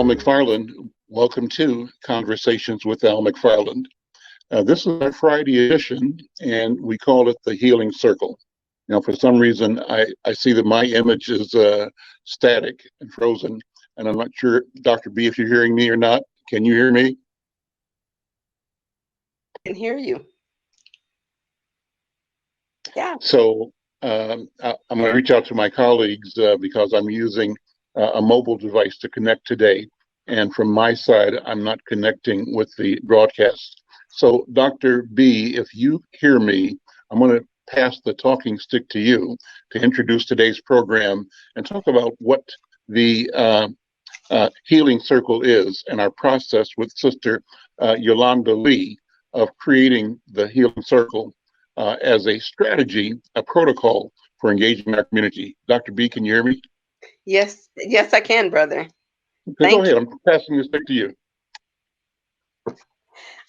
McFarlane. Welcome to Conversations with Al McFarlane. This is our Friday edition, and we call it the Healing Circle. Now, for some reason, I see that my image is static and frozen, and I'm not sure, Dr. B, if you're hearing me or not. Can you hear me? I can hear you. Yeah. So I'm going to reach out to my colleagues because I'm using a mobile device to connect today. And from my side, I'm not connecting with the broadcast. So Dr. B, if you hear me, I'm going to pass the talking stick to you to introduce today's program and talk about what the Healing Circle is and our process with Sister Yolanda Lee of creating the Healing Circle as a strategy, a protocol for engaging our community. Dr. B, can you hear me? Yes, I can, brother. Okay, go ahead. I'm passing the stick to you.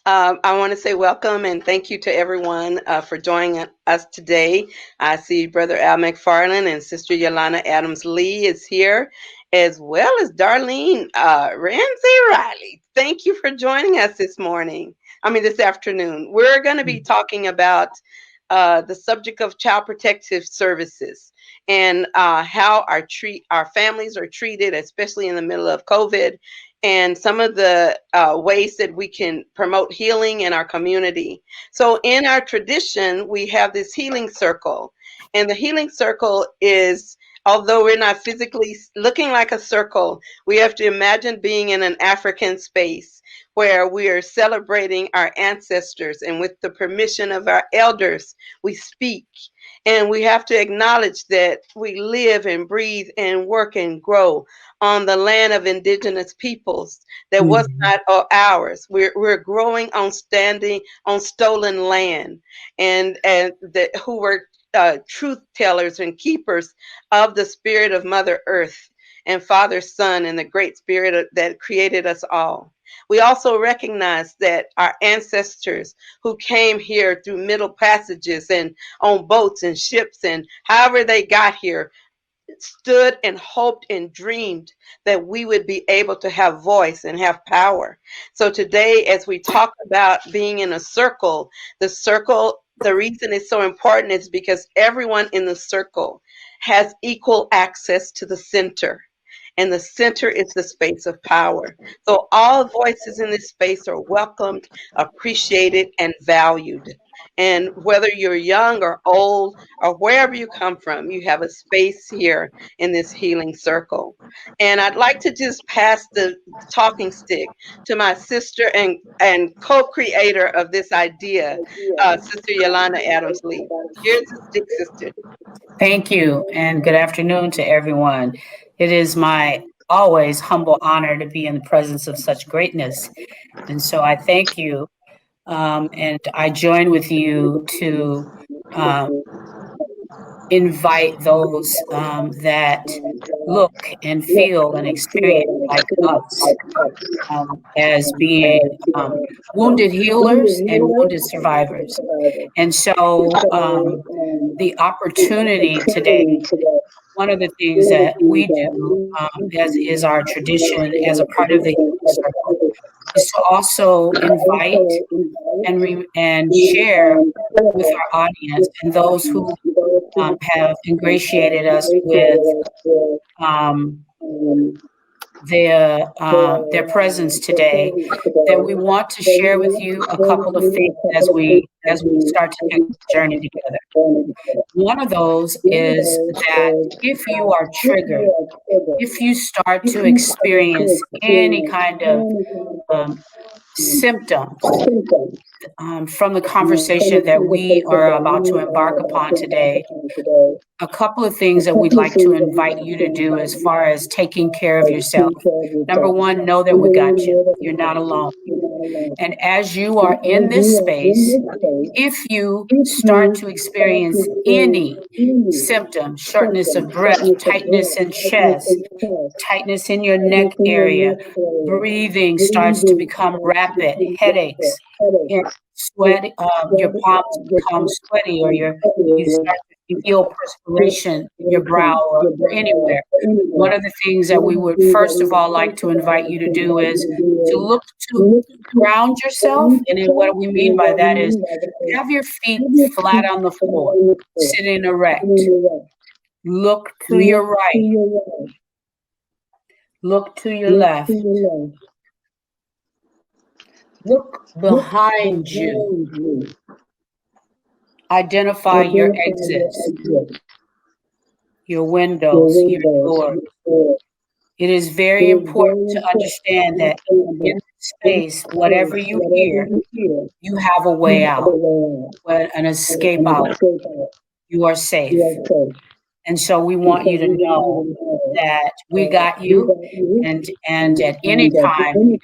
I want to say welcome and thank you to everyone for joining us today. I see Brother Al McFarlane and Sister Yolanda Adams Lee is here, as well as Darlene Ramsey Riley. Thank you for joining us this afternoon. We're going to be talking about the subject of child protective services and how our families are treated, especially in the middle of COVID, and some of the ways that we can promote healing in our community. So in our tradition, we have this healing circle, and the healing circle is, although we're not physically looking like a circle, we have to imagine being in an African space where we are celebrating our ancestors, and with the permission of our elders, we speak. And we have to acknowledge that we live and breathe and work and grow on the land of indigenous peoples that was not ours. We're growing on stolen land, and who were truth tellers and keepers of the spirit of Mother Earth and Father, Son, and the Great Spirit that created us all. We also recognize that our ancestors who came here through middle passages and on boats and ships and however they got here, stood and hoped and dreamed that we would be able to have voice and have power. So today, as we talk about being in a circle, the reason it's so important is because everyone in the circle has equal access to the center. And the center is the space of power. So all voices in this space are welcomed, appreciated, and valued. And whether you're young or old or wherever you come from, you have a space here in this healing circle. And I'd like to just pass the talking stick to my sister and co-creator of this idea, Sister Yolanda Adams Lee. Here's the stick, sister. Thank you, and good afternoon to everyone. It is my always humble honor to be in the presence of such greatness. And so I thank you, and I join with you to invite those that look and feel and experience like us as being wounded healers and wounded survivors. And so the opportunity today, one of the things that we do, as is our tradition as a part of the Healing Circle, is to also invite and share with our audience and those who have ingratiated us with their presence today, that we want to share with you a couple of things as we start to take the journey together. One of those is that if you are triggered, if you start to experience any kind of symptoms from the conversation that we are about to embark upon today, a couple of things that we'd like to invite you to do as far as taking care of yourself. Number one, know that we got you. You're not alone. And as you are in this space, if you start to experience any symptoms, shortness of breath, tightness in chest, tightness in your neck area, breathing starts to become rapid, headaches, sweat, your palms become sweaty, or you start to you feel perspiration in your brow or anywhere, one of the things that we would first of all like to invite you to do is to look to ground yourself. And then what we mean by that is have your feet flat on the floor, sitting erect. Look to your right. Look to your left. Look behind you. Identify your exits, your windows, your doors. It is very important to understand that in space, whatever you hear, you have a way out, an escape out. You are safe. And so we want you to know that we got you. And at any time,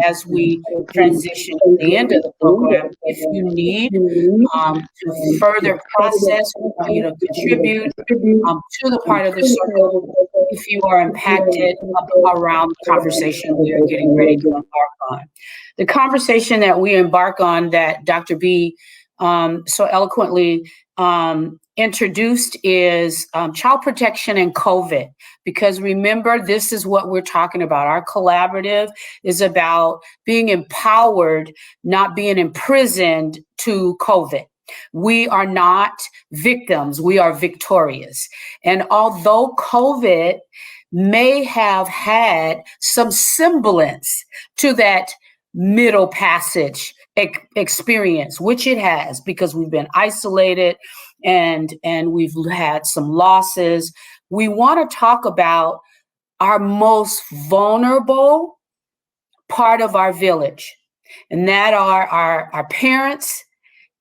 as we transition to the end of the program, if you need to further process, we want you to contribute to the part of the circle if you are impacted around the conversation we are getting ready to embark on. The conversation that we embark on that Dr. B so eloquently introduced is child protection and COVID. Because remember, this is what we're talking about. Our collaborative is about being empowered, not being imprisoned to COVID. We are not victims, we are victorious. And although COVID may have had some semblance to that middle passage experience, which it has, because we've been isolated and we've had some losses. We want to talk about our most vulnerable part of our village, and that are our parents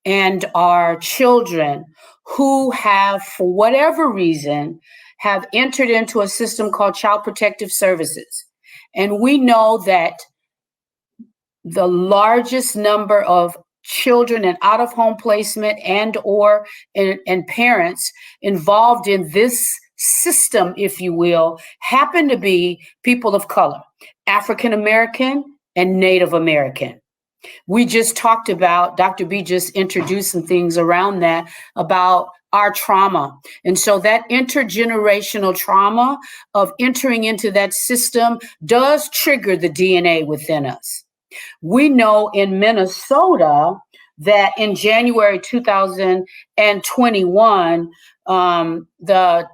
and our children who have, for whatever reason, have entered into a system called Child Protective Services. And we know that the largest number of children in out-of-home placement and parents involved in this system, if you will, happen to be people of color, African American and Native American. We just talked about, Dr. B just introduced some things around that, about our trauma. And so that intergenerational trauma of entering into that system does trigger the DNA within us. We know in Minnesota that in January 2021, the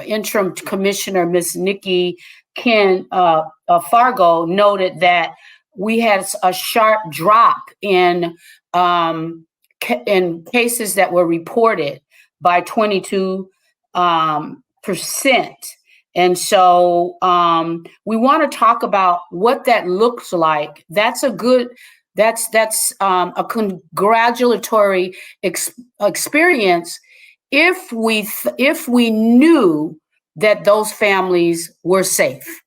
interim commissioner, Miss Nikki Ken Fargo, noted that we had a sharp drop in cases that were reported by 22%. And so we want to talk about what that looks like. That's a congratulatory experience if we knew that those families were safe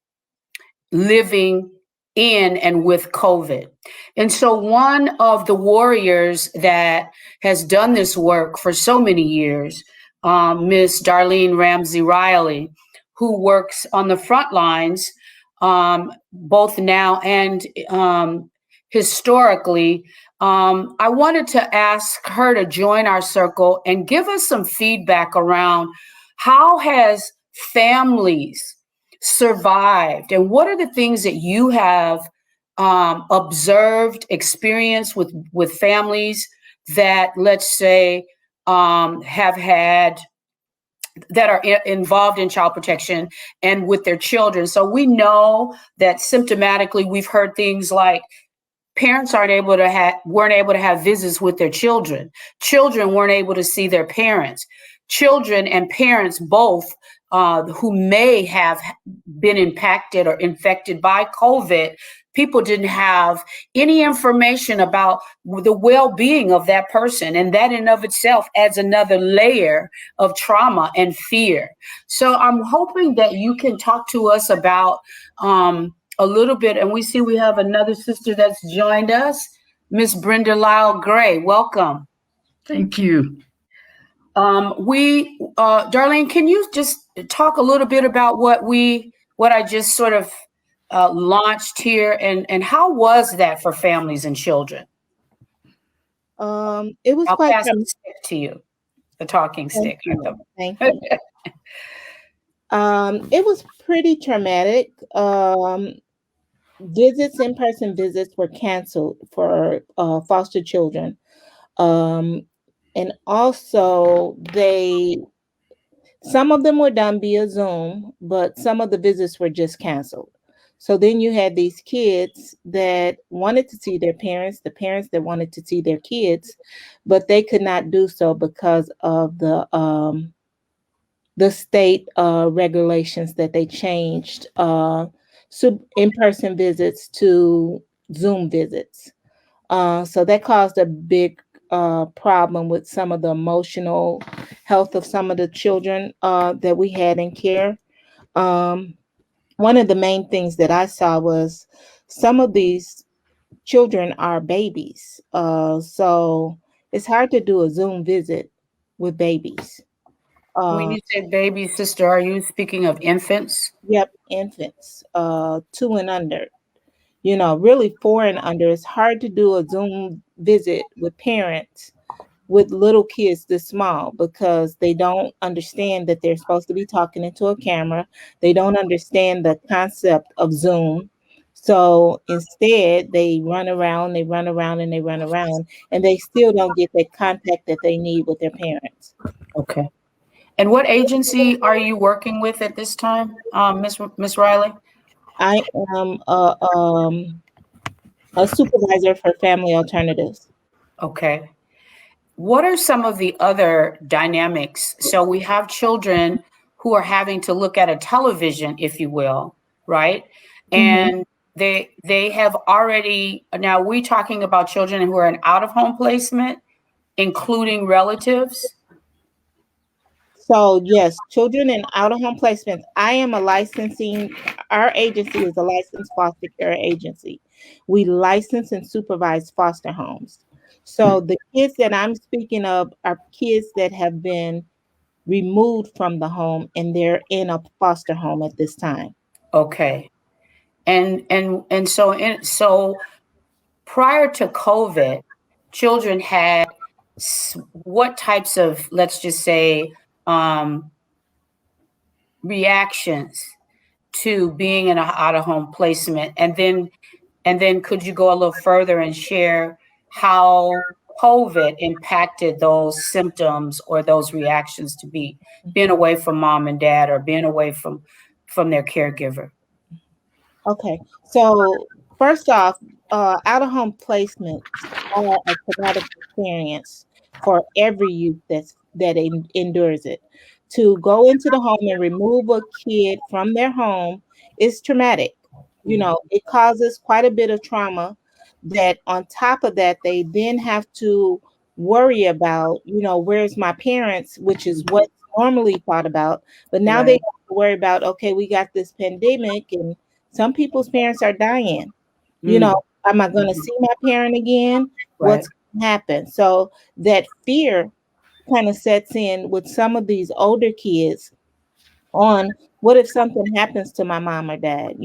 living in and with COVID. And so one of the warriors that has done this work for so many years, Miss Darlene Ramsey Riley, who works on the front lines, both now and historically, I wanted to ask her to join our circle and give us some feedback around how has families survived, and what are the things that you have observed, experienced with families that, let's say, have had, that are involved in child protection and with their children. So we know that symptomatically we've heard things like parents weren't able to have visits with their children. Children weren't able to see their parents. Children and parents both who may have been impacted or infected by COVID, people didn't have any information about the well-being of that person. And that in of itself adds another layer of trauma and fear. So I'm hoping that you can talk to us about a little bit, and we see we have another sister that's joined us, Miss Brenda Lyle Gray. Welcome. Thank you. Darlene, can you just talk a little bit about what I just sort of launched here, and how was that for families and children? It was I'll quite pass the stick to you. the talking stick. Thank you. It was pretty traumatic. In-person visits were canceled for foster children. And also some of them were done via Zoom, but some of the visits were just canceled. So then you had these kids that wanted to see their parents, the parents that wanted to see their kids, but they could not do so because of the state regulations that they changed in-person visits to Zoom visits. So that caused a big problem with some of the emotional health of some of the children that we had in care. One of the main things that I saw was some of these children are babies. So it's hard to do a Zoom visit with babies. When you say baby, sister, are you speaking of infants? Yep, infants, 2 and under. Really 4 and under. It's hard to do a Zoom visit with parents with little kids this small because they don't understand that they're supposed to be talking into a camera. They don't understand the concept of Zoom. So instead, they run around, and they still don't get that contact that they need with their parents. Okay. And what agency are you working with at this time, Miss Riley? I am a supervisor for Family Alternatives. Okay. What are some of the other dynamics? So we have children who are having to look at a television, if you will, right? And they have already, now we're talking about children who are in out-of-home placement, including relatives. So yes, children in out-of-home placements. Our agency is a licensed foster care agency. We license and supervise foster homes. So the kids that I'm speaking of are kids that have been removed from the home and they're in a foster home at this time. Okay. And so prior to COVID, children had what types of, let's just say, reactions to being in an out-of-home placement? And then could you go a little further and share how COVID impacted those symptoms or those reactions to being away from mom and dad or being away from their caregiver? Okay, so first off, out-of-home placements are a traumatic experience for every youth that endures it. To go into the home and remove a kid from their home is traumatic. It causes quite a bit of trauma that on top of that, they then have to worry about, where's my parents, which is what's normally thought about. But now they have to worry about, okay, we got this pandemic and some people's parents are dying. Am I going to see my parent again? What's going to happen? So that fear kind of sets in with some of these older kids on what if something happens to my mom or dad?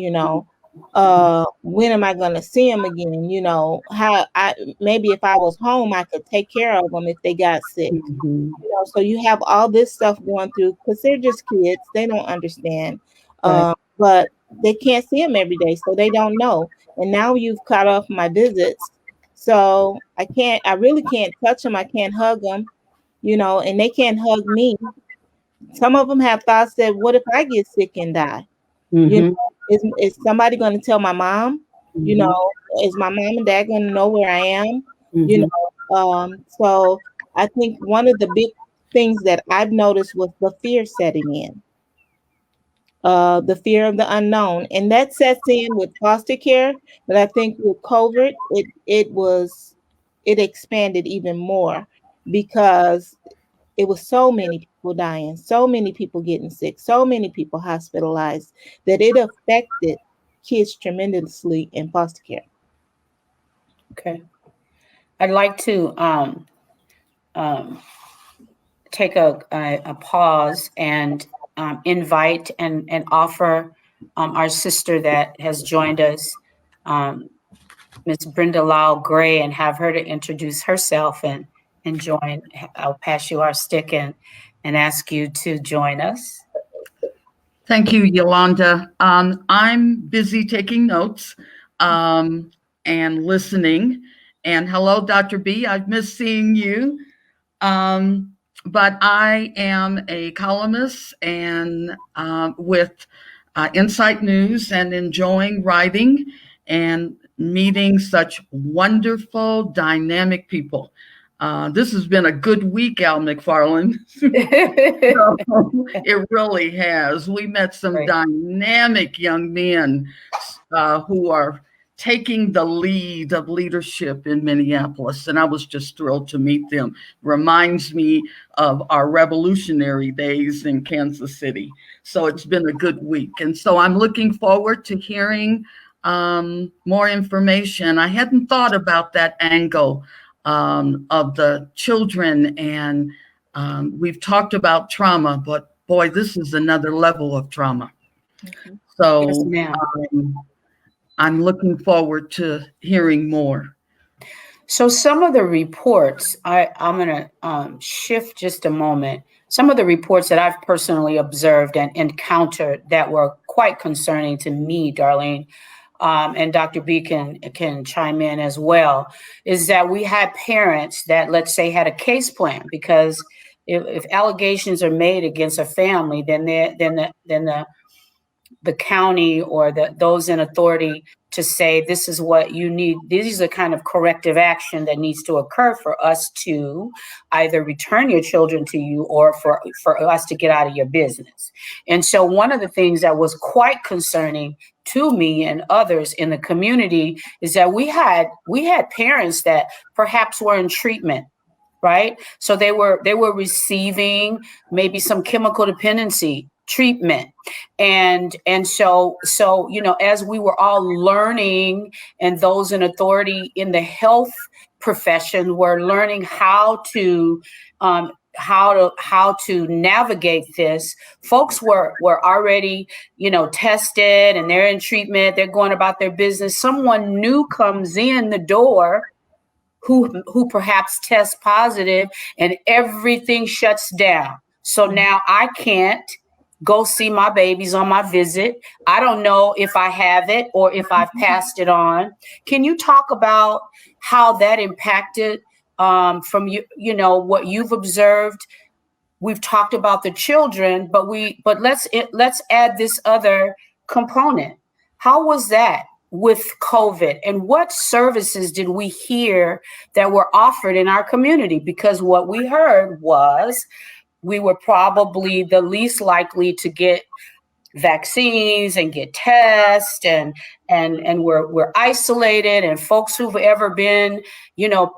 When am I going to see them again? Maybe if I was home, I could take care of them if they got sick. So you have all this stuff going through because they're just kids. They don't understand. But they can't see them every day, so they don't know. And now you've cut off my visits. So I really can't touch them. I can't hug them, and they can't hug me. Some of them have thoughts that, what if I get sick and die? Is somebody going to tell my mom? Is my mom and dad going to know where I am? So I think one of the big things that I've noticed was the fear setting in. The fear of the unknown, and that sets in with foster care. But I think with COVID, it expanded even more because it was so many people dying, so many people getting sick, so many people hospitalized that it affected kids tremendously in foster care. Okay, I'd like to take a pause and invite and offer our sister that has joined us, Ms. Brenda Lau Gray, and have her to introduce herself and and join. I'll pass you our stick and ask you to join us. Thank you, Yolanda. I'm busy taking notes and listening. And hello, Dr. B. I've missed seeing you. But I am a columnist and with Insight News, and enjoying writing and meeting such wonderful, dynamic people. This has been a good week, Al McFarlane. It really has. We met some dynamic young men who are taking the lead of leadership in Minneapolis, and I was just thrilled to meet them. Reminds me of our revolutionary days in Kansas City. So it's been a good week, and so I'm looking forward to hearing more information. I hadn't thought about that angle of the children, and we've talked about trauma, but boy, this is another level of trauma. Mm-hmm. So yes, ma'am. I'm looking forward to hearing more. So some of the reports, I'm going to shift just a moment. Some of the reports that I've personally observed and encountered that were quite concerning to me, Darlene, and Dr. B can chime in as well, is that we had parents that, let's say, had a case plan, because if allegations are made against a family, then the county or those in authority to say, this is what you need. This is the kind of corrective action that needs to occur for us to either return your children to you or for us to get out of your business. And so one of the things that was quite concerning to me and others in the community is that we had parents that perhaps were in treatment, right? So they were receiving maybe some chemical dependency treatment. And so, as we were all learning, and those in authority in the health profession were learning how to navigate this, folks were already, tested, and they're in treatment, they're going about their business. Someone new comes in the door who perhaps tests positive, and everything shuts down. So now I can't go see my babies on my visit. I don't know if I have it or if I've passed it on. Can you talk about how that impacted from what you've observed? We've talked about the children, but let's add this other component. How was that with COVID, and what services did we hear that were offered in our community? Because what we heard was we were probably the least likely to get vaccines and get tests, and we're isolated, and folks who've ever been,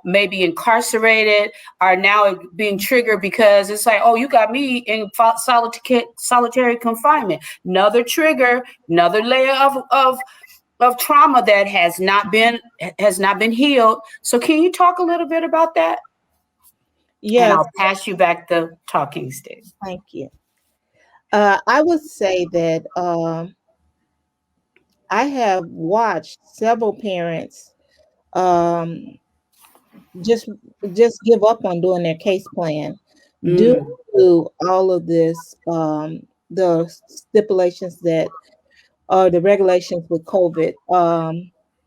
maybe incarcerated are now being triggered because it's like, oh, you got me in solitary confinement. Another trigger, another layer of trauma that has not been healed. So can you talk a little bit about that? Yes. And I'll pass you back the talking stick. Thank you. I would say that I have watched several parents just give up on doing their case plan due to all of this, the stipulations that are the regulations with COVID,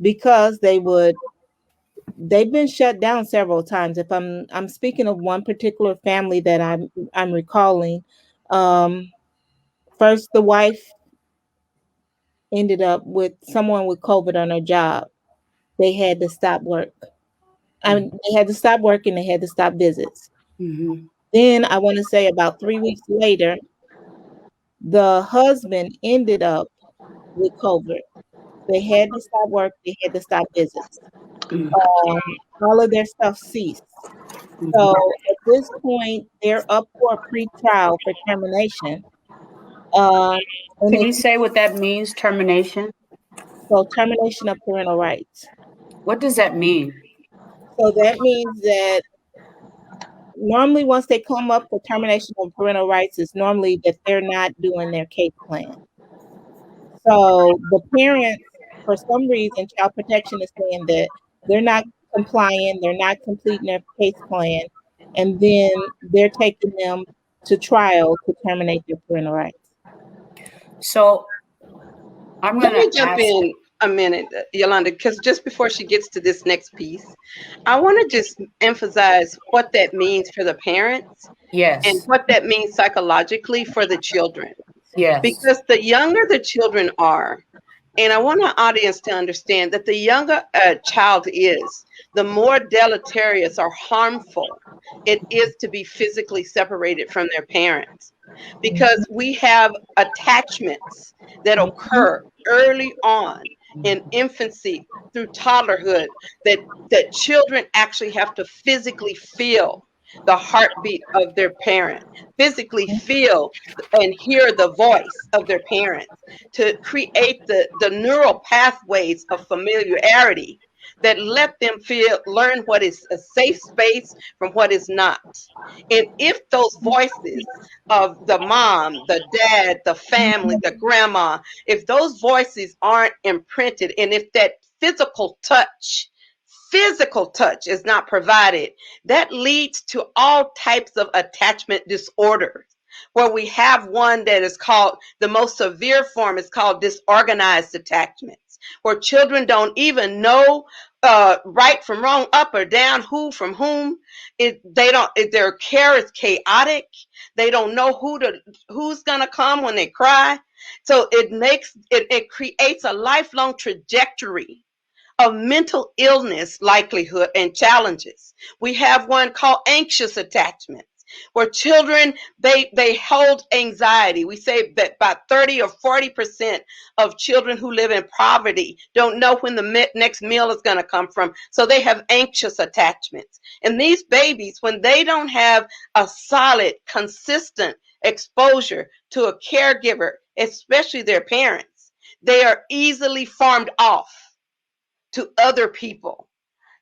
because they've been shut down several times. If I'm speaking of one particular family that I'm recalling, first the wife ended up with someone with COVID on her job. They had to stop work. They had to stop working. They had to stop visits. Mm-hmm. Then I want to say about 3 weeks later, the husband ended up with COVID. They had to stop work. They had to stop visits. All of their stuff ceased. So at this point, they're up for a pre-trial for termination. Can you say what that means, termination? So termination of parental rights. What does that mean? So that means that normally once they come up for termination of parental rights, it's normally that they're not doing their case plan. So the parents, for some reason, Child Protection is saying that they're not complying, they're not completing their case plan, and then they're taking them to trial to terminate their parental rights. So I'm Let going me to jump ask. in a minute, Yolanda, because just before she gets to this next piece, I want to just emphasize what that means for the parents and Yes, what that means psychologically for the children. yes, Because the younger the children are, and I want our audience to understand that the younger a child is, the more deleterious or harmful it is to be physically separated from their parents. Because we have attachments that occur early on in infancy through toddlerhood that children actually have to physically feel the heartbeat of their parent, physically feel and hear the voice of their parents to create the neural pathways of familiarity that let them learn what is a safe space from what is not. And if those voices of the mom, the dad, the family, the grandma, if those voices aren't imprinted, and if that physical touch is not provided, that leads to all types of attachment disorders. Where we have one that is called, the most severe form is called disorganized attachments, where children don't even know right from wrong, up or down, who from whom. Their care is chaotic. They don't know who's gonna come when they cry. So it creates a lifelong trajectory of mental illness likelihood and challenges. We have one called anxious attachments, where children, they hold anxiety. We say that about 30 or 40% of children who live in poverty don't know when the next meal is going to come from, so they have anxious attachments. And these babies, when they don't have a solid, consistent exposure to a caregiver, especially their parents, they are easily farmed off to other people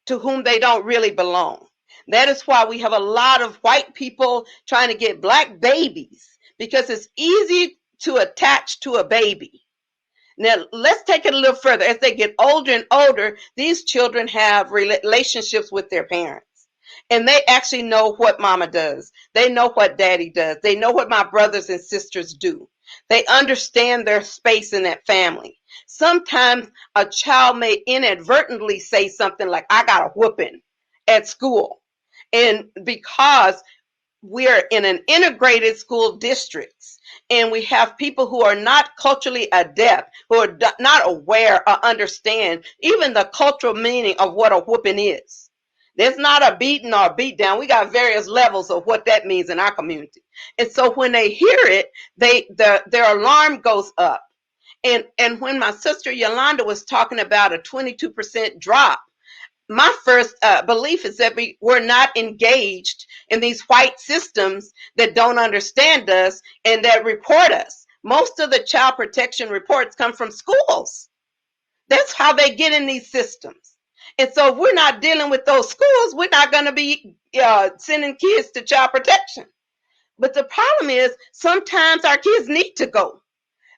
to whom they don't really belong. That is why we have a lot of white people trying to get black babies, because it's easy to attach to a baby. Now, let's take it a little further. As they get older and older, these children have relationships with their parents. And they actually know what mama does. They know what daddy does. They know what my brothers and sisters do. They understand their space in that family. Sometimes a child may inadvertently say something like, I got a whooping at school. And because we're in an integrated school districts, and we have people who are not culturally adept, who are not aware or understand even the cultural meaning of what a whooping is. There's not a beating or a beat down. We got various levels of what that means in our community. And so when they hear it, their alarm goes up. And when my sister Yolanda was talking about a 22% drop, my first belief is that we're not engaged in these white systems that don't understand us and that report us. Most of the child protection reports come from schools. That's how they get in these systems. And so if we're not dealing with those schools, we're not going to be sending kids to child protection. But the problem is sometimes our kids need to go.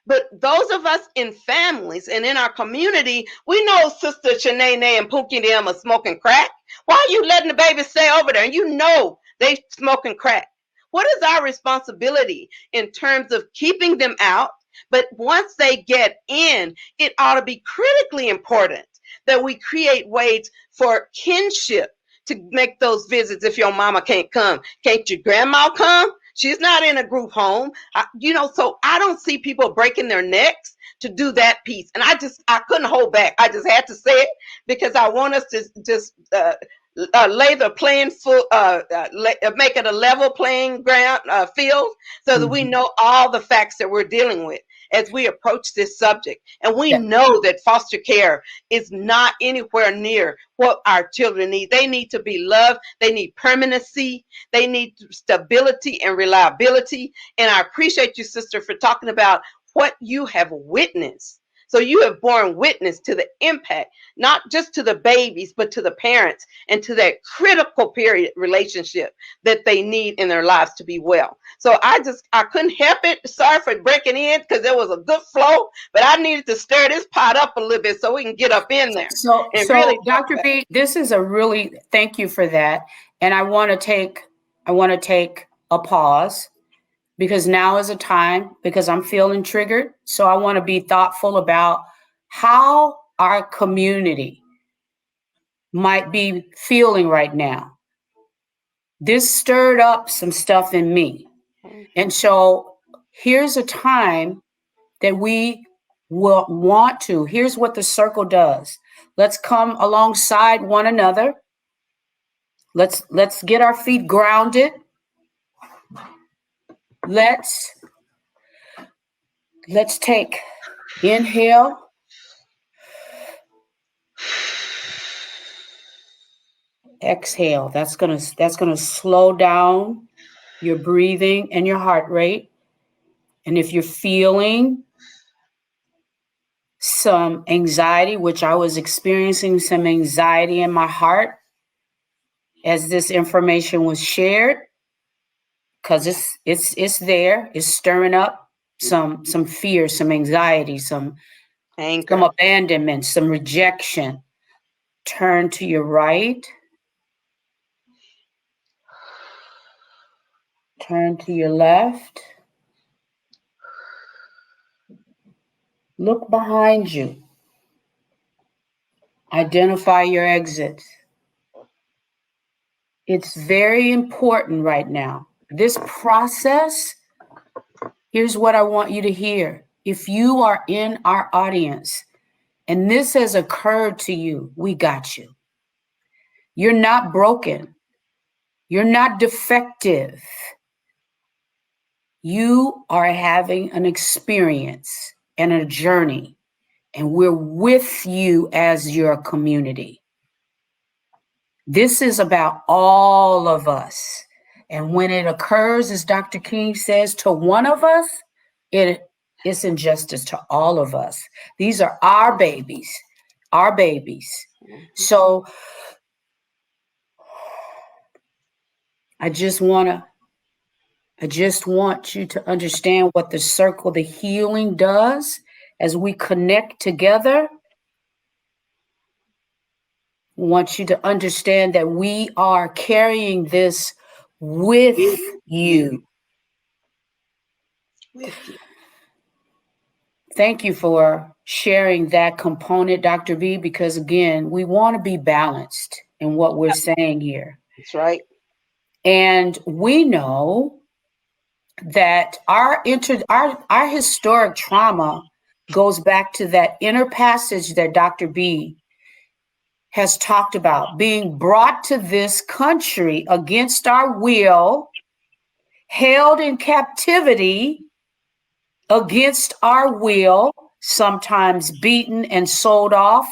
But those of us in families and in our community, we know Sister Shanae and Pookie them are smoking crack. Why are you letting the baby stay over there? And you know they smoking crack. What is our responsibility in terms of keeping them out? But once they get in, it ought to be critically important that we create ways for kinship to make those visits. If your mama can't come, can't your grandma come? She's not in a group home, so I don't see people breaking their necks to do that piece. And I couldn't hold back. I just had to say it because I want us to just lay the playing make it a level playing ground field, so that we know all the facts that we're dealing with as we approach this subject. And we know that foster care is not anywhere near what our children need. They need to be loved. They need permanency. They need stability and reliability. And I appreciate you, sister, for talking about what you have witnessed. So you have borne witness to the impact, not just to the babies, but to the parents and to that critical period relationship that they need in their lives to be well. So I couldn't help it. Sorry for breaking in because there was a good flow, but I needed to stir this pot up a little bit so we can get up in there. So really, Dr. B, this is thank you for that. And I want to take I want to take a pause because now is a time, because I'm feeling triggered. So I want to be thoughtful about how our community might be feeling right now. This stirred up some stuff in me. And so here's a time that we will want to. Here's what the circle does. Let's come alongside one another. Let's get our feet grounded. Let's take inhale. Exhale. That's gonna slow down your breathing and your heart rate. And if you're feeling some anxiety, which I was experiencing some anxiety in my heart as this information was shared, because it's there, it's stirring up some fear, some anxiety, some anger, some abandonment, some rejection. Turn to your right. Turn to your left. Look behind you. Identify your exit. It's very important right now. This process, here's what I want you to hear. If you are in our audience and this has occurred to you, we got you. You're not broken. You're not defective. You are having an experience and a journey, and we're with you as your community. This is about all of us. And when it occurs, as Dr. King says, to one of us, it's injustice to all of us. These are our babies, our babies. So I just want you to understand what the circle, the healing does as we connect together. I want you to understand that we are carrying this with you. Thank you for sharing that component, Dr. B, because again, we want to be balanced in what we're saying here. That's right. And we know that our historic trauma goes back to that inner passage that Dr. B has talked about, being brought to this country against our will, held in captivity against our will, sometimes beaten and sold off,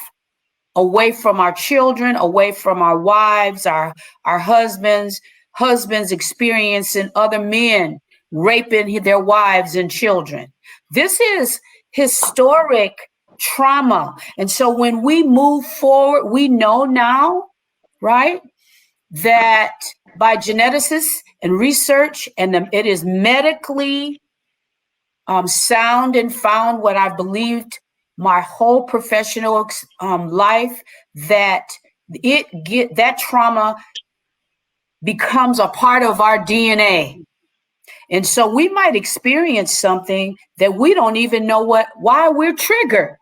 away from our children, away from our wives, our husbands experiencing other men raping their wives and children. This is historic trauma. And so when we move forward, we know now, right, that by geneticists and research, and it is medically sound and found, what I believed my whole professional life, that that trauma becomes a part of our DNA. And so we might experience something that we don't even know why we're triggered.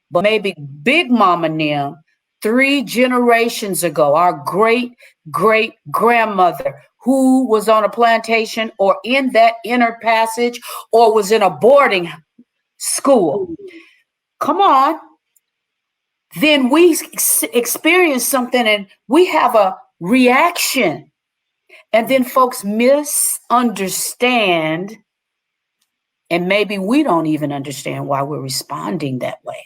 But maybe Big Mama Nim, 3 generations ago, our great grandmother, who was on a plantation or in that inner passage or was in a boarding school. Come on. Then we experience something and we have a reaction. And then folks misunderstand. And maybe we don't even understand why we're responding that way.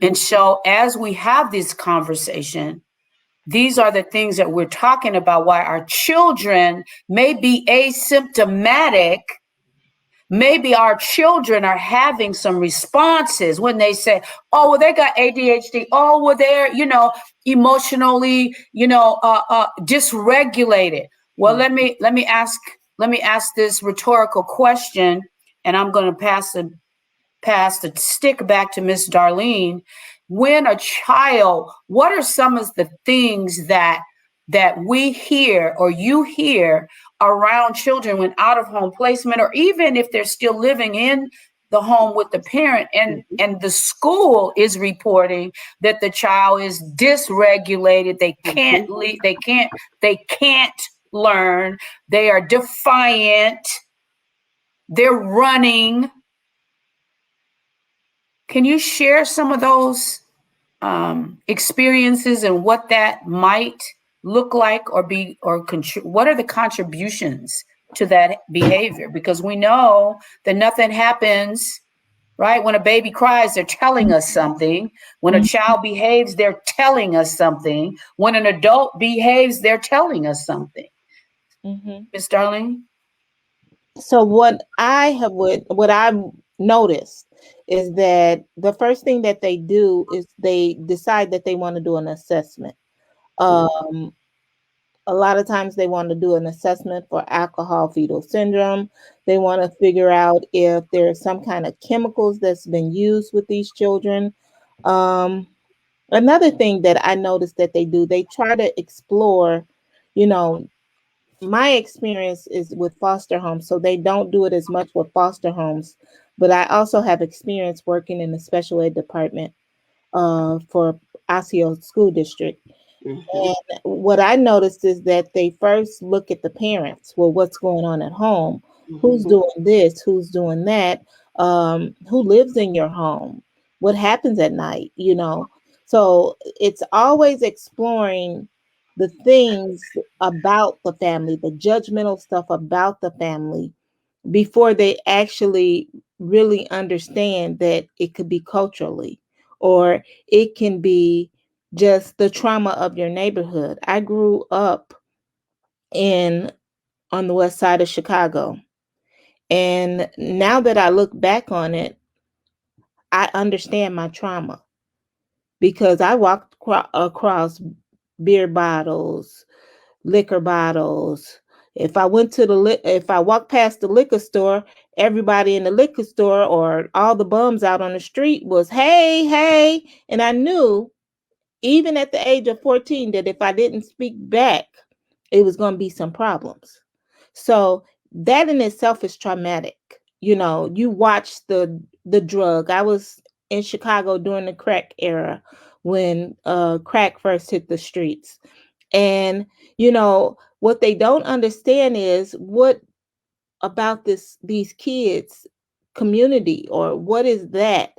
And so as we have this conversation, these are the things that we're talking about, why our children may be asymptomatic. Maybe our children are having some responses when they say, oh, well, they got ADHD. Oh, well, they're, emotionally, dysregulated. Well, let me ask this rhetorical question, and I'm going to pass the stick back to Miss Darlene. When a child, what are some of the things that that we hear or you hear around children when out of home placement, or even if they're still living in the home with the parent, and the school is reporting that the child is dysregulated, they can't leave, they can't learn, they are defiant, they're running. Can you share some of those experiences and what that might look like, or be, or what are the contributions to that behavior? Because we know that nothing happens, right? When a baby cries, they're telling us something. When a child behaves, they're telling us something. When an adult behaves, they're telling us something. Ms. Darlene? So what I've noticed is that the first thing that they do is they decide that they want to do an assessment. A lot of times they want to do an assessment for alcohol fetal syndrome. They want to figure out if there's some kind of chemicals that's been used with these children. Another thing that I noticed that they do, they try to explore, you know, my experience is with foster homes, so they don't do it as much with foster homes, but I also have experience working in the special ed department for Osseo School District. And what I noticed is that they first look at the parents. Well, what's going on at home? Who's doing this? Who's doing that? Who lives in your home? What happens at night? You know, so it's always exploring the things about the family, the judgmental stuff about the family, before they actually really understand that it could be culturally, or it can be just the trauma of your neighborhood. I grew up on the west side of Chicago, and now that I look back on it, I understand my trauma, because I walked across beer bottles, liquor bottles. If I walked past the liquor store, everybody in the liquor store or all the bums out on the street was, hey, hey. And I knew, even at the age of 14, that if I didn't speak back, it was going to be some problems. So that in itself is traumatic. You know, you watch the drug. I was in Chicago during the crack era, when crack first hit the streets. And, you know, what they don't understand is what about these kids' community, or what is that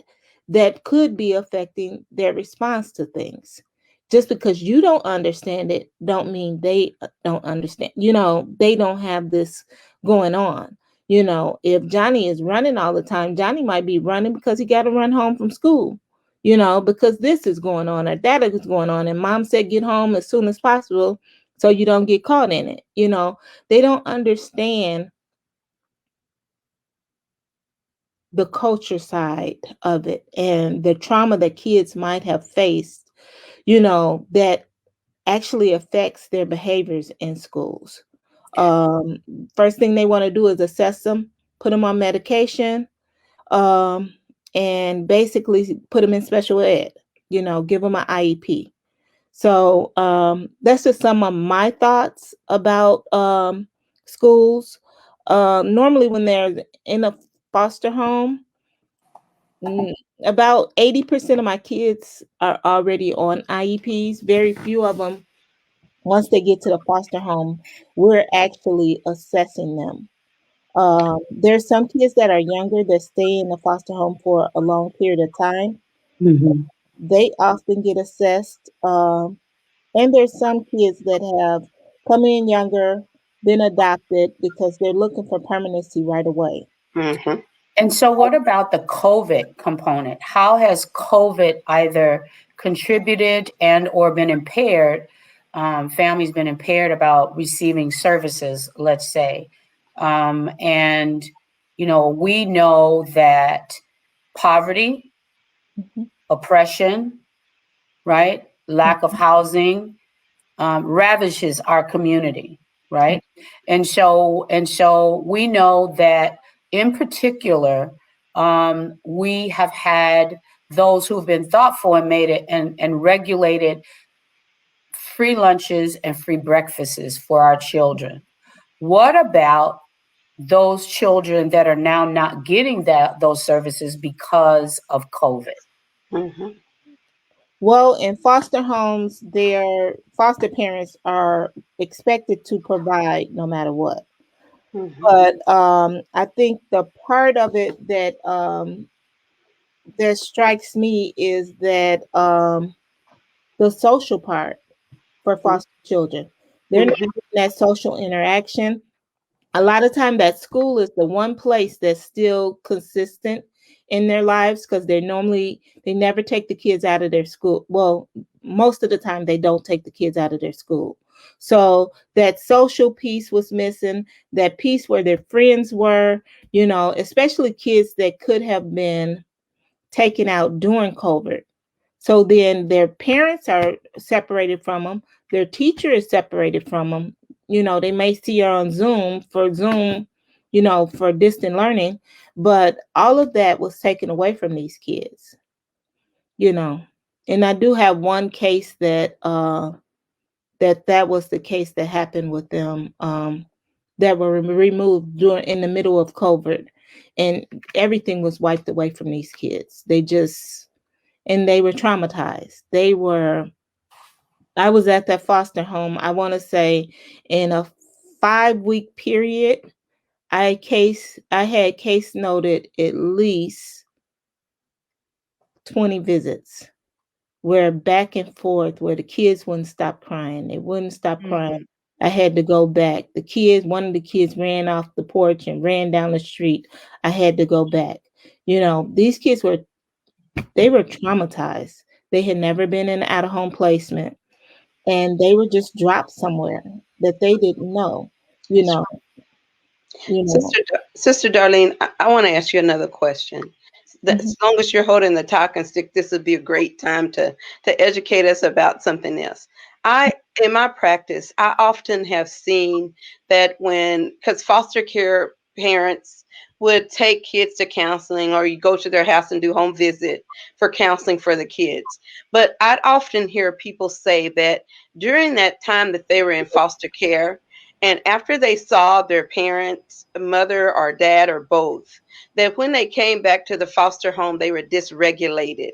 could be affecting their response to things. Just because you don't understand it don't mean they don't understand. You know, they don't have this going on. You know, if Johnny is running all the time, Johnny might be running because he got to run home from school, you know, because this is going on or that is going on. And mom said, get home as soon as possible so you don't get caught in it. You know, they don't understand the culture side of it and the trauma that kids might have faced, you know, that actually affects their behaviors in schools. First thing they want to do is assess them, put them on medication, and basically put them in special ed, you know, give them an IEP. So that's just some of my thoughts about schools. Normally when they're in a foster home, about 80% of my kids are already on IEPs. Very few of them, once they get to the foster home, we're actually assessing them. There's some kids that are younger that stay in the foster home for a long period of time. They often get assessed. And there's some kids that have come in younger, been adopted because they're looking for permanency right away. And so what about the COVID component? How has COVID either contributed and or been impaired, families been impaired about receiving services, let's say? And, you know, we know that poverty, oppression, right? Lack of housing ravages our community, right? And so we know that in particular, we have had those who have been thoughtful and made it and regulated free lunches and free breakfasts for our children. What about those children that are now not getting those services because of COVID? Mm-hmm. Well, in foster homes, their foster parents are expected to provide no matter what. Mm-hmm. But I think the part of it that that strikes me is that the social part for foster children. They're not getting that social interaction. A lot of time that school is the one place that's still consistent in their lives, because they never take the kids out of their school. Well, most of the time they don't take the kids out of their school. So that social piece was missing, that piece where their friends were, especially kids that could have been taken out during COVID. So then their parents are separated from them. Their teacher is separated from them. They may see her on Zoom, for distant learning, but all of that was taken away from these kids, And I do have one case that was the case that happened with them, that were removed in the middle of COVID, and everything was wiped away from these kids. And they were traumatized. I was at that foster home, I want to say in a 5-week period, I had case noted at least 20 visits, where back and forth, where the kids wouldn't stop crying. They wouldn't stop crying. I had to go back. One of the kids ran off the porch and ran down the street. I had to go back. These kids were traumatized. They had never been in an out-of-home placement, and they were just dropped somewhere that they didn't know, you know. Sister Darlene, I want to ask you another question. As long as you're holding the talking stick, this would be a great time to educate us about something else. In my practice, I often have seen that because foster care parents would take kids to counseling, or you go to their house and do home visit for counseling for the kids. But I'd often hear people say that during that time that they were in foster care, and after they saw their parents, mother or dad or both, that when they came back to the foster home, they were dysregulated.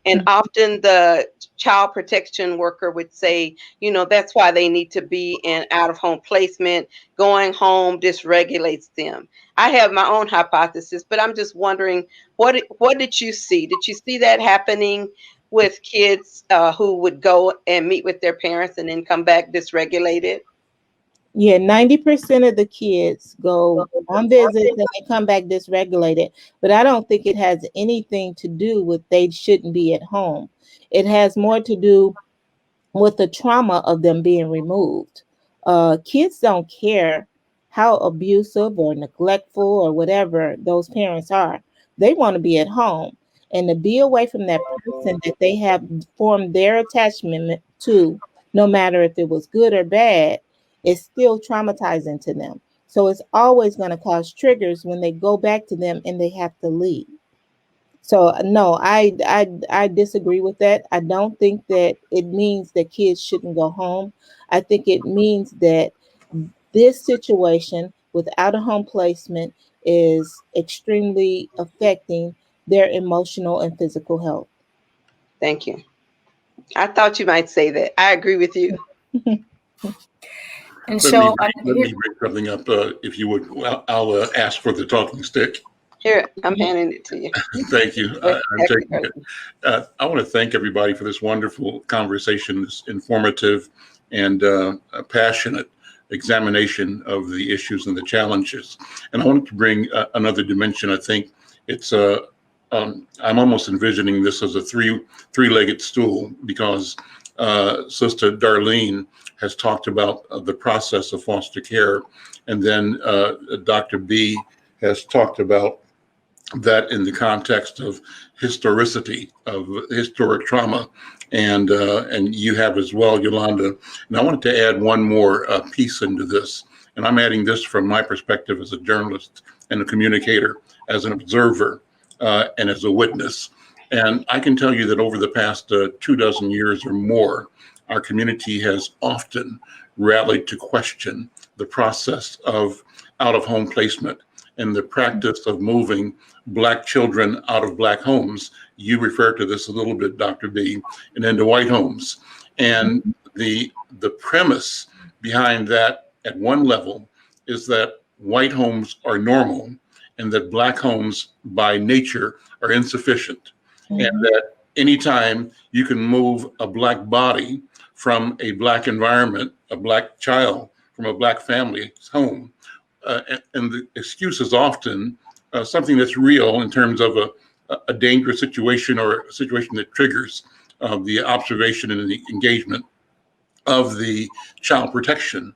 And often the child protection worker would say, that's why they need to be in out-of-home placement. Going home dysregulates them. I have my own hypothesis, but I'm just wondering, what did you see? Did you see that happening with kids who would go and meet with their parents and then come back dysregulated? Yeah, 90% of the kids go on visits and they come back dysregulated. But I don't think it has anything to do with they shouldn't be at home. It has more to do with the trauma of them being removed. Kids don't care how abusive or neglectful or whatever those parents are. They want to be at home. And to be away from that person that they have formed their attachment to, no matter if it was good or bad, is still traumatizing to them. So it's always going to cause triggers when they go back to them and they have to leave. So no, I disagree with that. I don't think that it means that kids shouldn't go home. I think it means that this situation with out-of-home placement is extremely affecting their emotional and physical health. Thank you. I thought you might say that. I agree with you. And let me break something up, if you would. I'll ask for the talking stick. Here, I'm handing it to you. Thank you. I'm taking it. I want to thank everybody for this wonderful conversation, this informative and passionate examination of the issues and the challenges. And I wanted to bring another dimension. I think it's I'm almost envisioning this as a three-legged stool, because Sister Darlene has talked about the process of foster care, and then Dr. B has talked about that in the context of historicity, of historic trauma, and you have as well, Yolanda. And I wanted to add one more piece into this, and I'm adding this from my perspective as a journalist and a communicator, as an observer, and as a witness. And I can tell you that over the past 24 years or more, our community has often rallied to question the process of out-of-home placement and the practice of moving Black children out of Black homes. You referred to this a little bit, Dr. B, and into white homes. And the premise behind that at one level is that white homes are normal and that Black homes by nature are insufficient. And that anytime you can move a Black body from a Black environment, a Black child from a Black family's home, and the excuse is often something that's real in terms of a dangerous situation or a situation that triggers the observation and the engagement of the child protection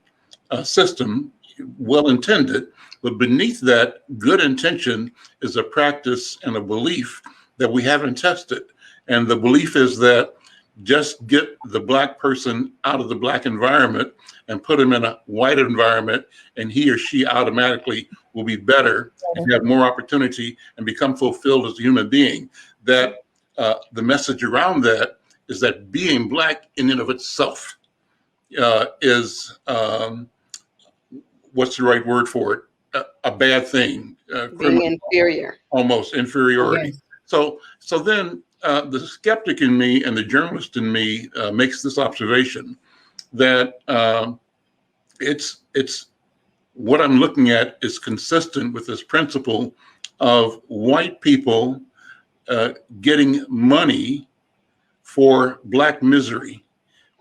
system, well intended, but beneath that good intention is a practice and a belief that we haven't tested. And the belief is that just get the Black person out of the Black environment and put him in a white environment, and he or she automatically will be better and have more opportunity and become fulfilled as a human being. That the message around that is that being Black in and of itself is, what's the right word for it? A bad thing. Being inferior. Almost inferiority. Yes. So then the skeptic in me and the journalist in me makes this observation that it's what I'm looking at is consistent with this principle of white people getting money for Black misery.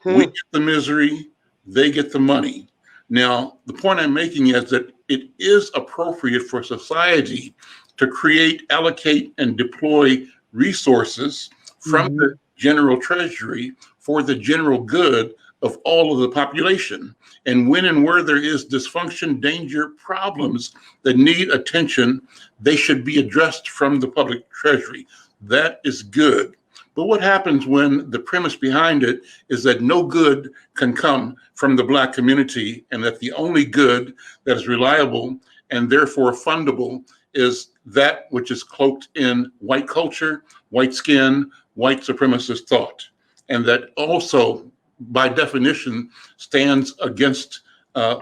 We get the misery, they get the money. Now, the point I'm making is that it is appropriate for society to create, allocate, and deploy resources from the general treasury for the general good of all of the population. And when and where there is dysfunction, danger, problems that need attention, they should be addressed from the public treasury. That is good. But what happens when the premise behind it is that no good can come from the Black community and that the only good that is reliable and therefore fundable is that which is cloaked in white culture, white skin, white supremacist thought, and that also, by definition, stands against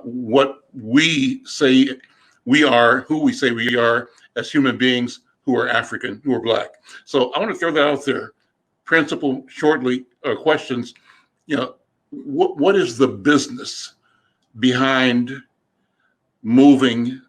what we say we are, who we say we are as human beings who are African, who are Black. So I want to throw that out there. Principal, shortly, questions. You know, what is the business behind moving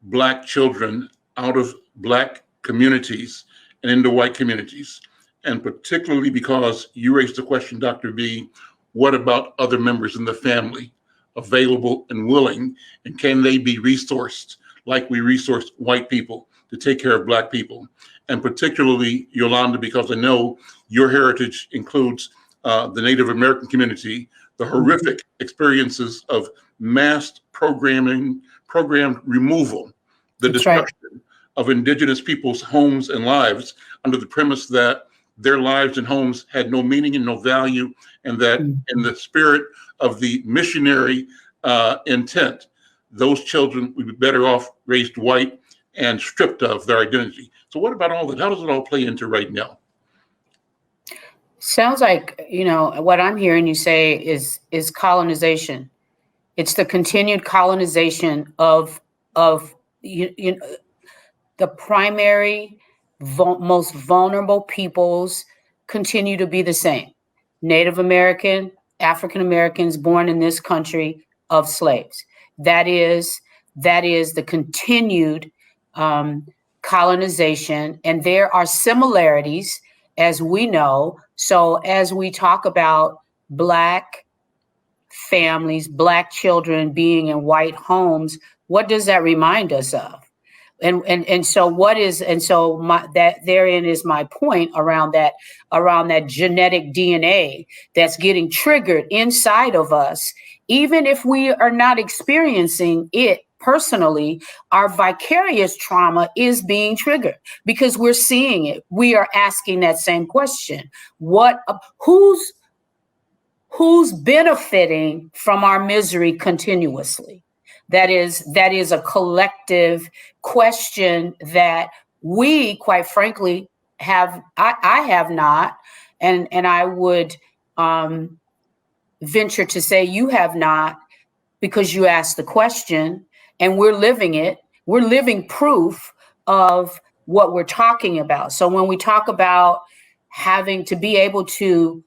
Black children out of Black communities and into white communities? And particularly because you raised the question, Dr. B, what about other members in the family available and willing, and can they be resourced like we resource white people to take care of Black people? And particularly, Yolanda, because I know your heritage includes the Native American community, the horrific experiences of mass programmed removal, the destruction of indigenous people's homes and lives under the premise that their lives and homes had no meaning and no value, and that in the spirit of the missionary intent, those children would be better off raised white and stripped of their identity. So what about all that? How does it all play into right now? Sounds like, you know, what I'm hearing you say is colonization. It's the continued colonization of you know, the primary most vulnerable peoples continue to be the same. Native American, African Americans born in this country of slaves. That is the continued colonization, and there are similarities, as we know. So as we talk about Black families, Black children being in white homes, what does that remind us of? And so therein is my point around that genetic DNA that's getting triggered inside of us. Even if we are not experiencing it personally, our vicarious trauma is being triggered because we're seeing it. We are asking that same question. Who's benefiting from our misery continuously? That is a collective question that we, quite frankly, I have not, and I would venture to say you have not, because you asked the question and we're living it. We're living proof of what we're talking about. So when we talk about having to be able to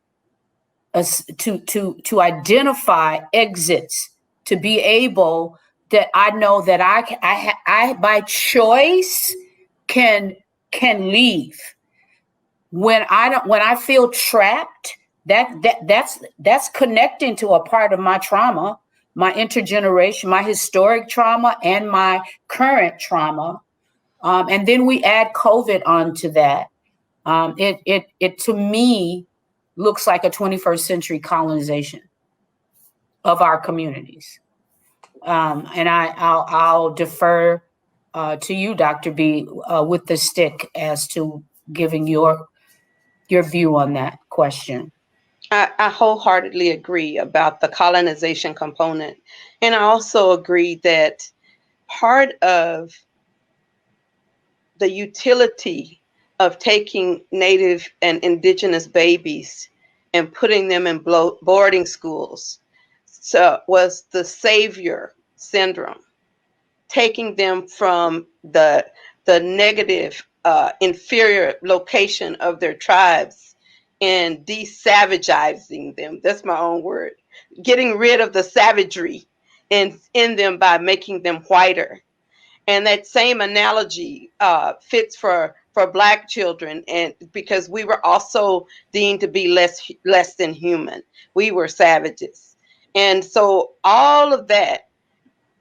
identify exits, to be able that I know that I by choice can leave when I feel trapped. That's connecting to a part of my trauma, my intergeneration, my historic trauma, and my current trauma. And then we add COVID onto that. It to me looks like a 21st century colonization of our communities. And I'll defer to you, Dr. B, with the stick as to giving your view on that question. I wholeheartedly agree about the colonization component. And I also agree that part of the utility of taking Native and Indigenous babies and putting them in boarding schools was the savior syndrome, taking them from the negative, inferior location of their tribes and de-savagizing them. That's my own word. Getting rid of the savagery in them by making them whiter. And that same analogy fits for Black children, and because we were also deemed to be less than human. We were savages. And so all of that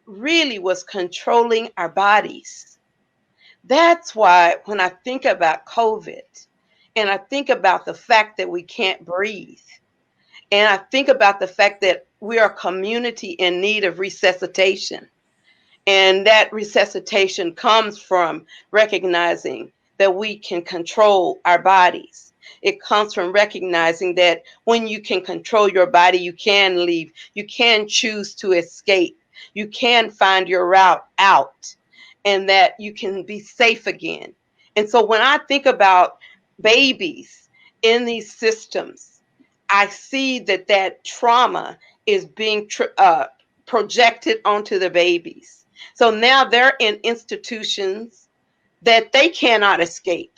really was controlling our bodies. That's why when I think about COVID, and I think about the fact that we can't breathe, and I think about the fact that we are a community in need of resuscitation, and that resuscitation comes from recognizing that we can control our bodies. It comes from recognizing that when you can control your body, you can leave, you can choose to escape, you can find your route out, and that you can be safe again. And so when I think about babies in these systems, I see that trauma is being projected onto the babies. So now they're in institutions that they cannot escape.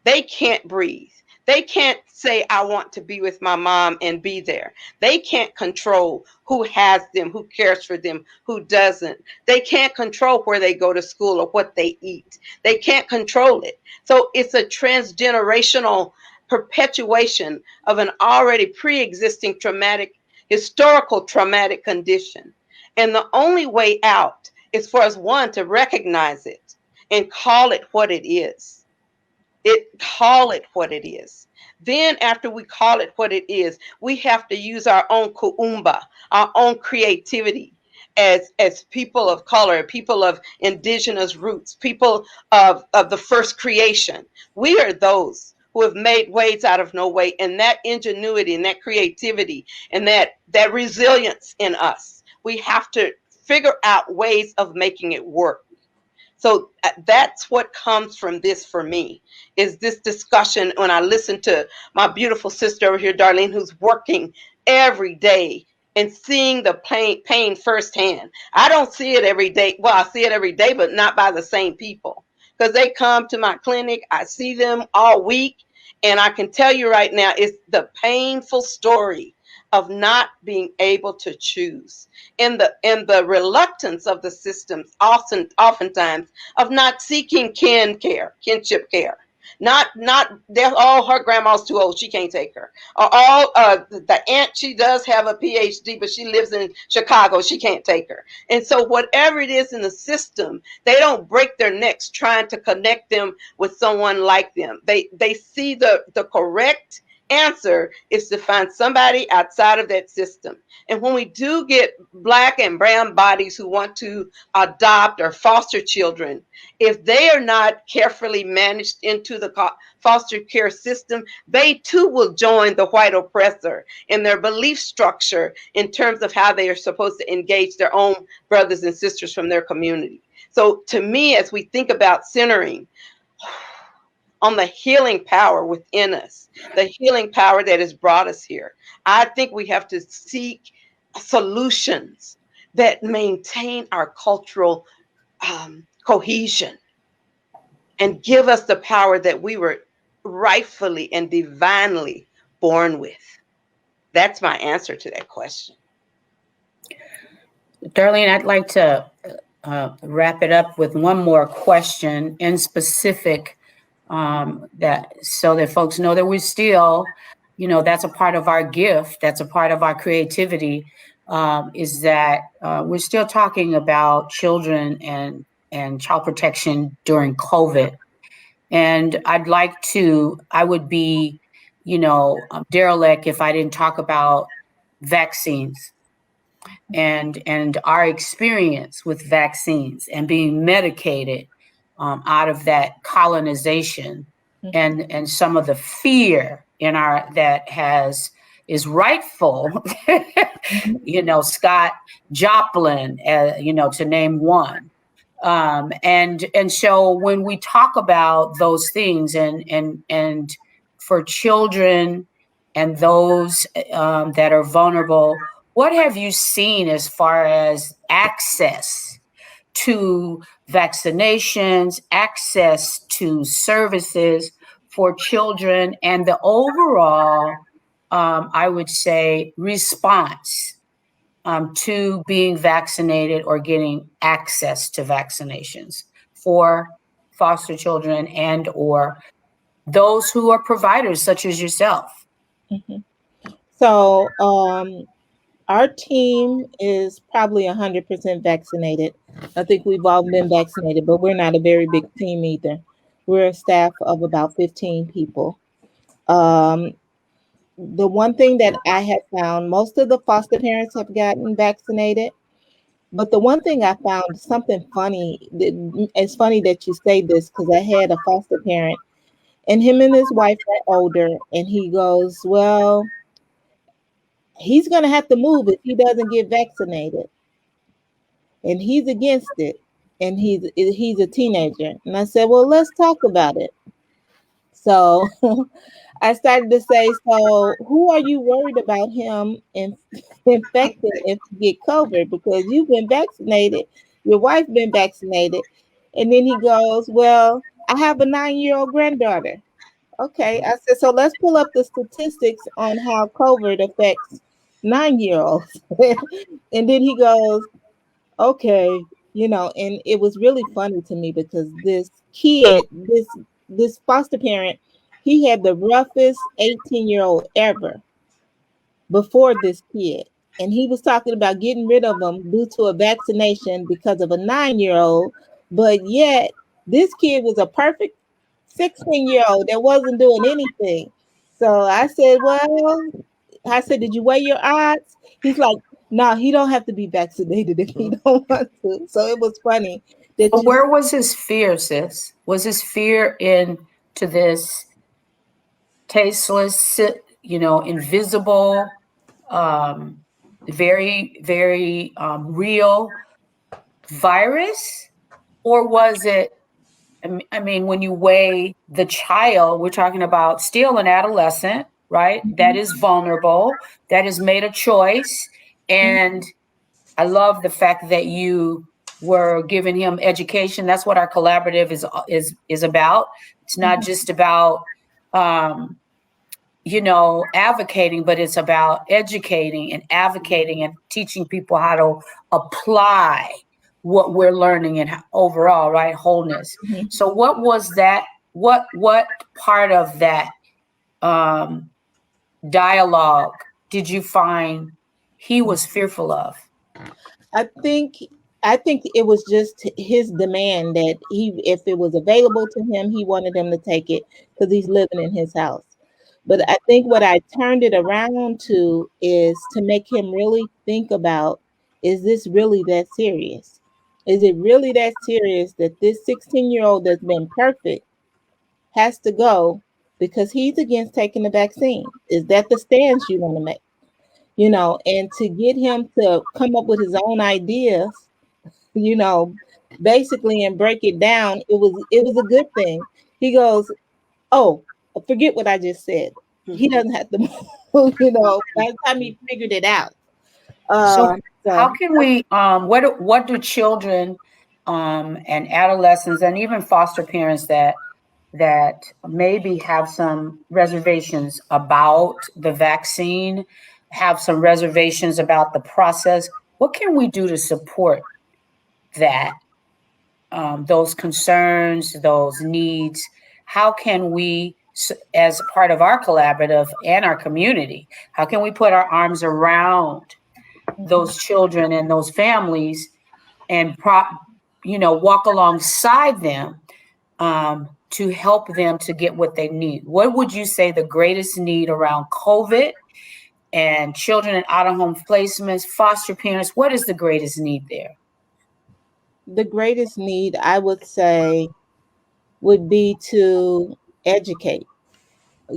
They can't breathe. They can't say, I want to be with my mom and be there. They can't control who has them, who cares for them, who doesn't. They can't control where they go to school or what they eat. They can't control it. So it's a transgenerational perpetuation of an already pre-existing historical traumatic condition. And the only way out is for us, one, to recognize it and call it what it is. Call it what it is. Then after we call it what it is, we have to use our own kuumba, our own creativity as people of color, people of indigenous roots, people of the first creation. We are those who have made ways out of no way, and that ingenuity and that creativity and that resilience in us, we have to figure out ways of making it work. So that's what comes from this for me, is this discussion when I listen to my beautiful sister over here, Darlene, who's working every day and seeing the pain firsthand. I don't see it every day. Well, I see it every day, but not by the same people, because they come to my clinic. I see them all week. And I can tell you right now, it's the painful story of not being able to choose, and the reluctance of the systems, oftentimes of not seeking kinship care. Not they're all, her grandma's too old, she can't take her. Or all the aunt, she does have a PhD, but she lives in Chicago, she can't take her. And so whatever it is in the system, they don't break their necks trying to connect them with someone like them. They see the correct answer is to find somebody outside of that system. And when we do get Black and brown bodies who want to adopt or foster children, if they are not carefully managed into the foster care system, they too will join the white oppressor in their belief structure in terms of how they are supposed to engage their own brothers and sisters from their community. So to me, as we think about centering on the healing power within us, the healing power that has brought us here. I think we have to seek solutions that maintain our cultural cohesion and give us the power that we were rightfully and divinely born with. That's my answer to that question. Darlene, I'd like to wrap it up with one more question in specific, that so that folks know that we're still, that's a part of our gift, that's a part of our creativity, is that we're still talking about children and child protection during COVID. And I would be, derelict if I didn't talk about vaccines and our experience with vaccines and being medicated out of that colonization and some of the fear in our is rightful. Scott Joplin, to name one. And so when we talk about those things and for children and those that are vulnerable, what have you seen as far as access to vaccinations, access to services for children, and the overall, I would say, response to being vaccinated or getting access to vaccinations for foster children and or those who are providers such as yourself? Mm-hmm. So our team is probably 100% vaccinated. I think we've all been vaccinated, but we're not a very big team either. We're a staff of about 15 people. The one thing that I have found, most of the foster parents have gotten vaccinated. But the one thing I found, something funny, it's funny that you say this because I had a foster parent and him and his wife are older, and he goes, well, he's going to have to move if he doesn't get vaccinated. And he's against it. And he's a teenager. And I said, well, let's talk about it. So I started to say, so who are you worried about him infected if you get COVID? Because you've been vaccinated, your wife been vaccinated. And then he goes, well, I have a 9-year-old granddaughter. Okay. I said, so let's pull up the statistics on how COVID affects 9-year-olds. And then he goes, okay, and it was really funny to me because this kid, this foster parent, he had the roughest 18-year-old ever before this kid. And he was talking about getting rid of them due to a vaccination because of a 9-year-old. But yet this kid was a perfect 16-year-old that wasn't doing anything. So I said, did you weigh your odds? He's like, no, he don't have to be vaccinated if he don't want to. So it was funny. Where was his fear, sis? Was his fear into this tasteless, invisible, very, very real virus? Or was it, I mean, when you weigh the child, we're talking about still an adolescent, right? Mm-hmm. That is vulnerable, that has made a choice. And I love the fact that you were giving him education. That's what our collaborative is about. It's not just about, advocating, but it's about educating and advocating and teaching people how to apply what we're learning and overall, right, wholeness. Mm-hmm. So what was that? What part of that dialogue did you find he was fearful of? I think it was just his demand that if it was available to him, he wanted him to take it because he's living in his house. But I think what I turned it around to is to make him really think about, is this really that serious? Is it really that serious that this 16-year-old that's been perfect has to go because he's against taking the vaccine? Is that the stance you want to make? And to get him to come up with his own ideas, basically, and break it down, it was a good thing. He goes, oh, forget what I just said. He doesn't have to move, by the time he figured it out. So how can we, what do children and adolescents and even foster parents that maybe have some reservations about the vaccine, have some reservations about the process, what can we do to support that, those concerns, those needs? How can we, as part of our collaborative and our community, how can we put our arms around those children and those families and walk alongside them to help them to get what they need? What would you say the greatest need around COVID and children in out-of-home placements, foster parents? What is the greatest need there? The greatest need, I would say, would be to educate,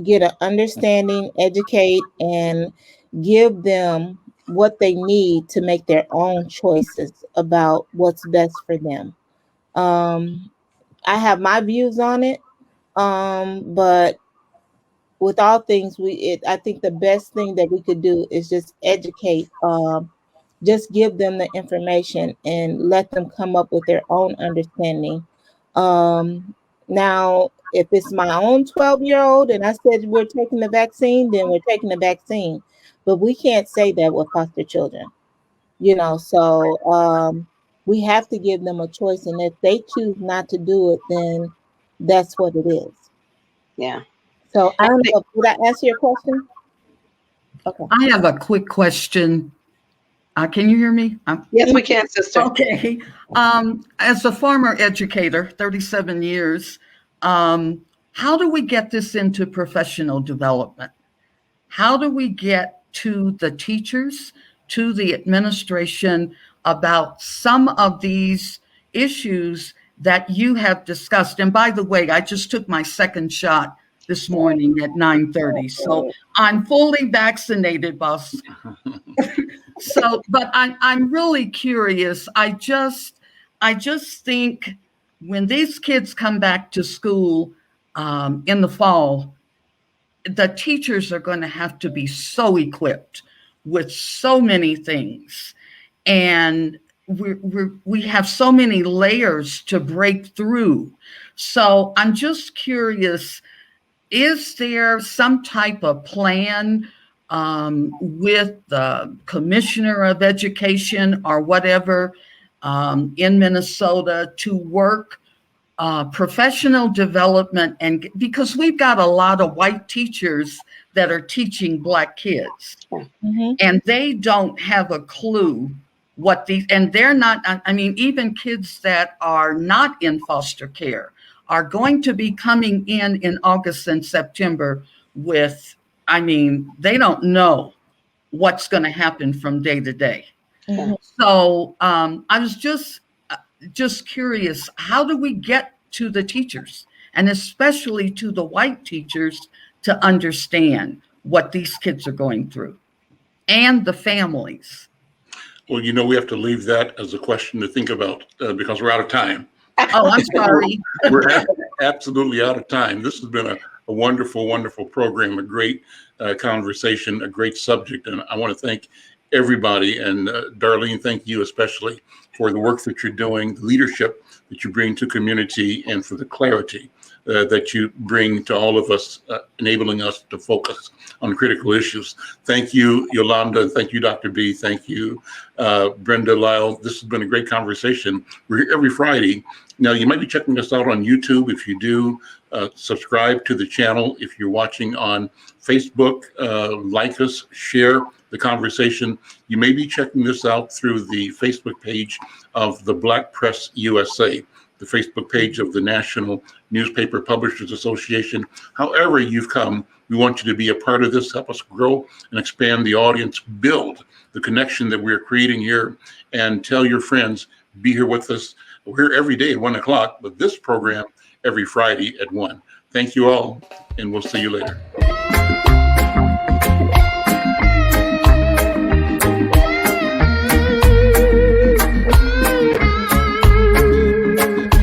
get an understanding, educate, and give them what they need to make their own choices about what's best for them. I have my views on it, but with all things, I think the best thing that we could do is just educate, just give them the information and let them come up with their own understanding. Now, if it's my own 12-year-old and I said we're taking the vaccine, then we're taking the vaccine. But we can't say that with foster children, so we have to give them a choice. And if they choose not to do it, then that's what it is. Yeah. So did I answer your question? Okay. I have a quick question. Can you hear me? Yes, we can, sister. Okay. As a former educator, 37 years, how do we get this into professional development? How do we get to the teachers, to the administration about some of these issues that you have discussed? And by the way, I just took my second shot this morning at 9:30. So I'm fully vaccinated, boss. But I'm really curious. I just think when these kids come back to school in the fall, the teachers are going to have to be so equipped with so many things. And we have so many layers to break through. So I'm just curious, is there some type of plan with the commissioner of education or whatever in Minnesota to work professional development? And because we've got a lot of white teachers that are teaching Black kids, and they don't have a clue and they're not, even kids that are not in foster care are going to be coming in August and September with, they don't know what's going to happen from day to day. So I was just curious, how do we get to the teachers, and especially to the white teachers, to understand what these kids are going through and the families? Well, we have to leave that as a question to think about because we're out of time. Oh, I'm sorry. We're absolutely out of time. This has been a wonderful, wonderful program, a great conversation, a great subject. And I want to thank everybody. And Darlene, thank you especially for the work that you're doing, the leadership that you bring to community, and for the clarity that you bring to all of us, enabling us to focus on critical issues. Thank you, Yolanda. Thank you, Dr. B. Thank you, Brenda Lyle. This has been a great conversation. We're here every Friday. Now, you might be checking us out on YouTube. If you do, subscribe to the channel. If you're watching on Facebook, like us, share the conversation. You may be checking this out through the Facebook page of the Black Press USA, the Facebook page of the National Newspaper Publishers Association. However you've come, we want you to be a part of this, help us grow and expand the audience, build the connection that we're creating here, and tell your friends, be here with us. We're here every day at 1 o'clock, but this program every Friday at 1. Thank you all, and we'll see you later.